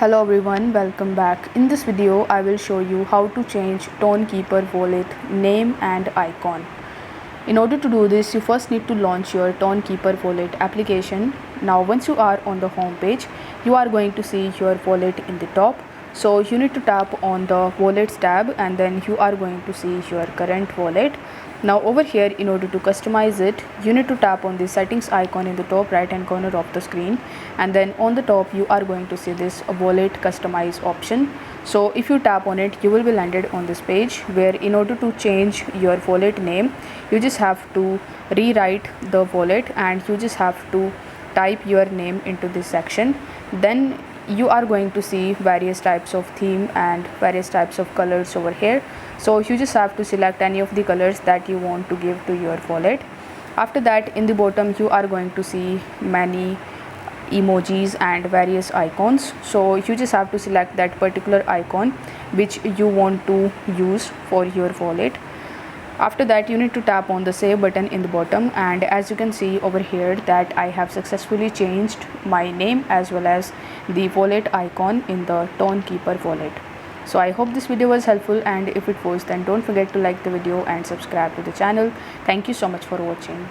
Hello everyone, welcome back. In this video, I will show you how to change Tonkeeper wallet name and icon. In order to do this, you first need to launch your Tonkeeper wallet application. Now once you are on the home page, you are going to see your wallet in the top. So you need to tap on the wallets tab and then you are going to see your current wallet. Now over here, in order to customize it, you need to tap on the settings icon in the top right hand corner of the screen, and then on the top you are going to see this wallet customize option. So if you tap on it, you will be landed on this page where in order to change your wallet name, you just have to rewrite the wallet and you just have to type your name into this section. Then you are going to see various types of theme and various types of colors over here. So you just have to select any of the colors that you want to give to your wallet. After that, in the bottom you are going to see many emojis and various icons. So you just have to select that particular icon which you want to use for your wallet. After that, you need to tap on the save button in the bottom, and as you can see over here that I have successfully changed my name as well as the wallet icon in the Tonkeeper wallet. So I hope this video was helpful, and if it was, then don't forget to like the video and subscribe to the channel. Thank you so much for watching.